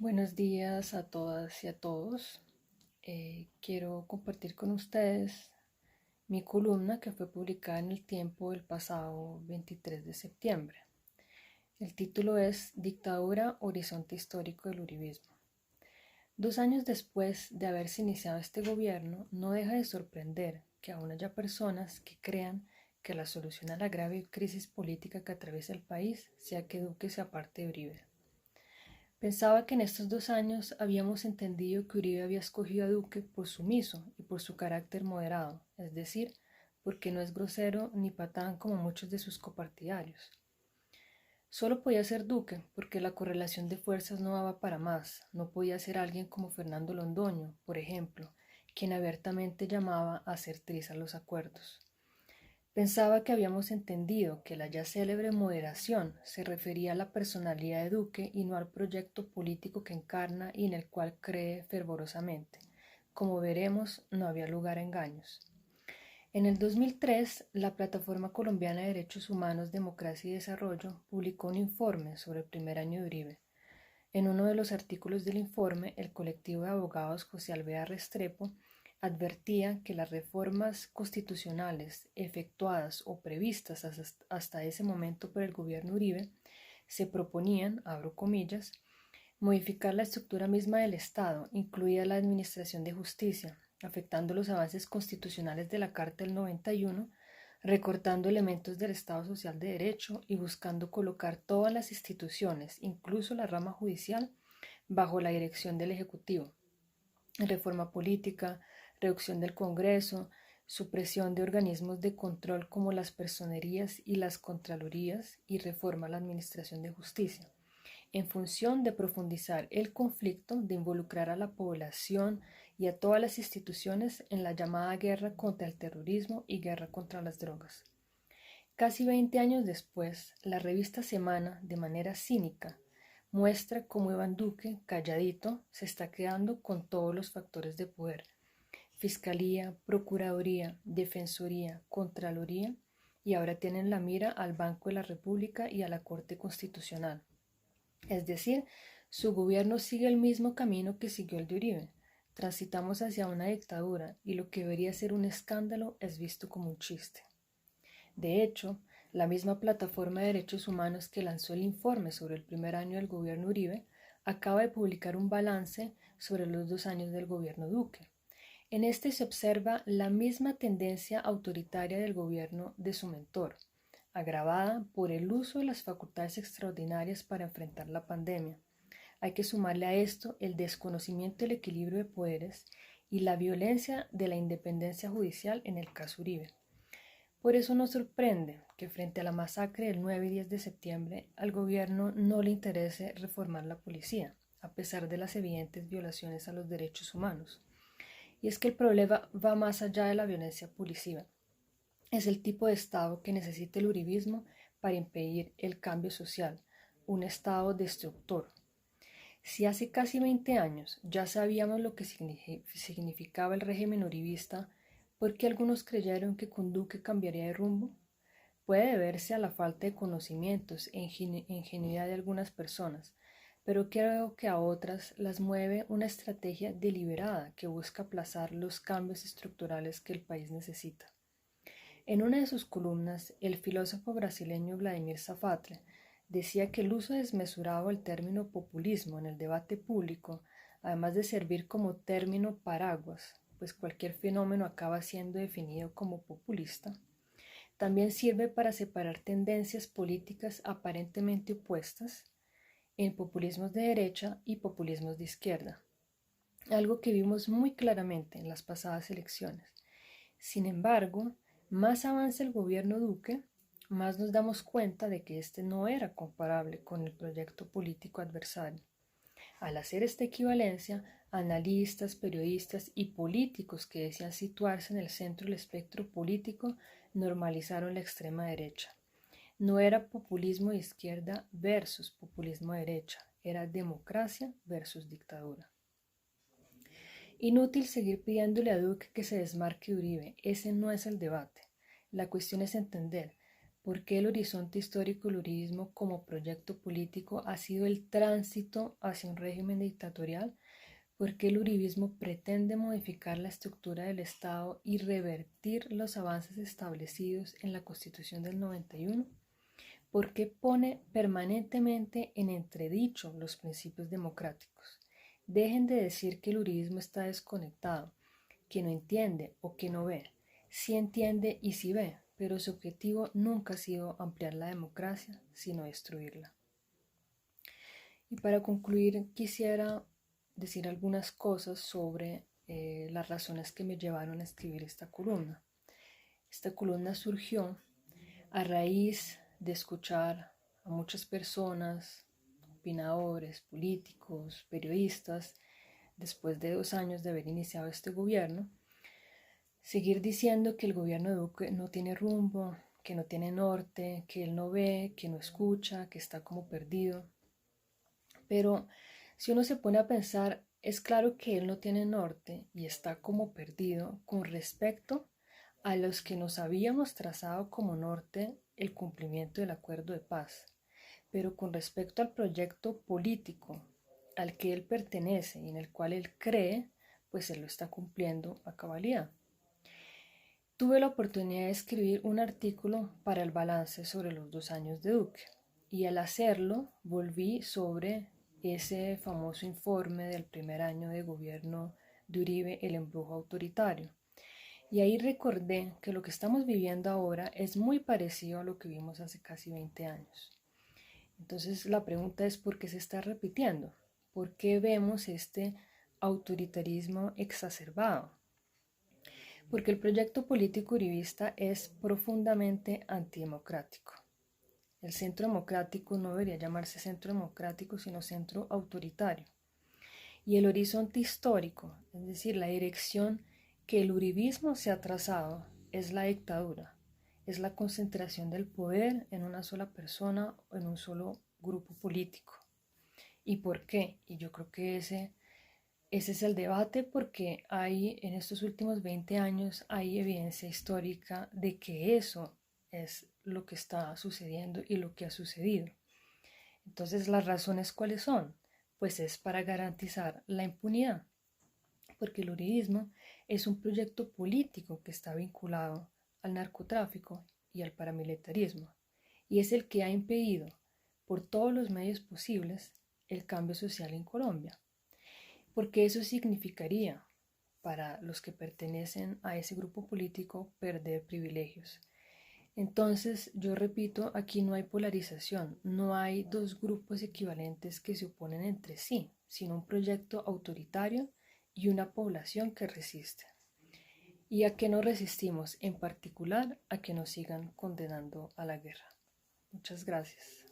Buenos días a todas y a todos. Quiero compartir con ustedes mi columna que fue publicada en El Tiempo el pasado 23 de septiembre. El título es Dictadura, horizonte histórico del uribismo. 2 años después de haberse iniciado este gobierno, no deja de sorprender que aún haya personas que crean que la solución a la grave crisis política que atraviesa el país sea que Duque se aparte de Uribe. Pensaba que en estos 2 años habíamos entendido que Uribe había escogido a Duque por sumiso y por su carácter moderado, es decir, porque no es grosero ni patán como muchos de sus copartidarios. Solo podía ser Duque porque la correlación de fuerzas no daba para más. No podía ser alguien como Fernando Londoño, por ejemplo, quien abiertamente llamaba a hacer trizas los acuerdos. Pensaba que habíamos entendido que la ya célebre moderación se refería a la personalidad de Duque y no al proyecto político que encarna y en el cual cree fervorosamente. Como veremos, no había lugar a engaños. En el 2003, la Plataforma Colombiana de Derechos Humanos, Democracia y Desarrollo publicó un informe sobre el primer año de Uribe. En uno de los artículos del informe, el colectivo de abogados José Alvear Restrepo advertía que las reformas constitucionales efectuadas o previstas hasta ese momento por el gobierno Uribe se proponían, abro comillas, modificar la estructura misma del Estado, incluida la Administración de Justicia, afectando los avances constitucionales de la Carta del 91, recortando elementos del Estado Social de Derecho y buscando colocar todas las instituciones, incluso la rama judicial, bajo la dirección del Ejecutivo. Reforma política, reducción del Congreso, supresión de organismos de control como las personerías y las contralorías y reforma a la Administración de Justicia en función de profundizar el conflicto, de involucrar a la población y a todas las instituciones en la llamada guerra contra el terrorismo y guerra contra las drogas. Casi 20 años después, la revista Semana, de manera cínica, muestra cómo Iván Duque, calladito, se está quedando con todos los factores de poder. Fiscalía, Procuraduría, Defensoría, Contraloría, y ahora tienen la mira al Banco de la República y a la Corte Constitucional. Es decir, su gobierno sigue el mismo camino que siguió el de Uribe. Transitamos hacia una dictadura y lo que debería ser un escándalo es visto como un chiste. De hecho, la misma plataforma de derechos humanos que lanzó el informe sobre el primer año del gobierno Uribe acaba de publicar un balance sobre los 2 años del gobierno Duque. En este se observa la misma tendencia autoritaria del gobierno de su mentor, agravada por el uso de las facultades extraordinarias para enfrentar la pandemia. Hay que sumarle a esto el desconocimiento del equilibrio de poderes y la violencia de la independencia judicial en el caso Uribe. Por eso nos sorprende que frente a la masacre del 9 y 10 de septiembre al gobierno no le interese reformar la policía, a pesar de las evidentes violaciones a los derechos humanos. Y es que el problema va más allá de la violencia policiva. Es el tipo de Estado que necesita el uribismo para impedir el cambio social, un Estado destructor. Si hace casi 20 años ya sabíamos lo que significaba el régimen uribista, ¿por qué algunos creyeron que con Duque cambiaría de rumbo? Puede deberse a la falta de conocimientos e ingenuidad de algunas personas, pero creo que a otras las mueve una estrategia deliberada que busca aplazar los cambios estructurales que el país necesita. En una de sus columnas, el filósofo brasileño Vladimir Safatli decía que el uso desmesurado del término populismo en el debate público, además de servir como término paraguas, pues cualquier fenómeno acaba siendo definido como populista, también sirve para separar tendencias políticas aparentemente opuestas en populismos de derecha y populismos de izquierda, algo que vimos muy claramente en las pasadas elecciones. Sin embargo, más avanza el gobierno Duque, más nos damos cuenta de que este no era comparable con el proyecto político adversario. Al hacer esta equivalencia, analistas, periodistas y políticos que desean situarse en el centro del espectro político normalizaron la extrema derecha. No era populismo de izquierda versus populismo de derecha, era democracia versus dictadura. Inútil seguir pidiéndole a Duque que se desmarque de Uribe, ese no es el debate. La cuestión es entender ¿Por qué el horizonte histórico del uribismo como proyecto político ha sido el tránsito hacia un régimen dictatorial? ¿Por qué el uribismo pretende modificar la estructura del Estado y revertir los avances establecidos en la Constitución del 91? ¿Por qué pone permanentemente en entredicho los principios democráticos? Dejen de decir que el uribismo está desconectado, que no entiende o que no ve. Sí entiende y sí ve, pero su objetivo nunca ha sido ampliar la democracia, sino destruirla. Y para concluir, quisiera decir algunas cosas sobre las razones que me llevaron a escribir esta columna. Esta columna surgió a raíz de escuchar a muchas personas, opinadores, políticos, periodistas, después de 2 años de haber iniciado este gobierno, seguir diciendo que el gobierno de Duque no tiene rumbo, que no tiene norte, que él no ve, que no escucha, que está como perdido. Pero si uno se pone a pensar, es claro que él no tiene norte y está como perdido con respecto a los que nos habíamos trazado como norte el cumplimiento del acuerdo de paz. Pero con respecto al proyecto político al que él pertenece y en el cual él cree, pues él lo está cumpliendo a cabalidad. Tuve la oportunidad de escribir un artículo para el balance sobre los 2 años de Duque y al hacerlo volví sobre ese famoso informe del primer año de gobierno de Uribe, el embrujo autoritario. Y ahí recordé que lo que estamos viviendo ahora es muy parecido a lo que vimos hace casi 20 años. Entonces la pregunta es ¿por qué se está repitiendo? ¿Por qué vemos este autoritarismo exacerbado? Porque el proyecto político uribista es profundamente antidemocrático. El centro democrático no debería llamarse centro democrático, sino centro autoritario. Y el horizonte histórico, es decir, la dirección que el uribismo se ha trazado, es la dictadura, es la concentración del poder en una sola persona o en un solo grupo político. ¿Y por qué? Y yo creo que ese es el debate porque hay en estos últimos 20 años hay evidencia histórica de que eso es lo que está sucediendo y lo que ha sucedido. Entonces, ¿las razones cuáles son? Pues es para garantizar la impunidad, porque el uribismo es un proyecto político que está vinculado al narcotráfico y al paramilitarismo, y es el que ha impedido por todos los medios posibles el cambio social en Colombia, porque eso significaría para los que pertenecen a ese grupo político perder privilegios. Entonces, yo repito, aquí no hay polarización, no hay dos grupos equivalentes que se oponen entre sí, sino un proyecto autoritario y una población que resiste. ¿Y a qué nos resistimos? En particular, a que nos sigan condenando a la guerra. Muchas gracias.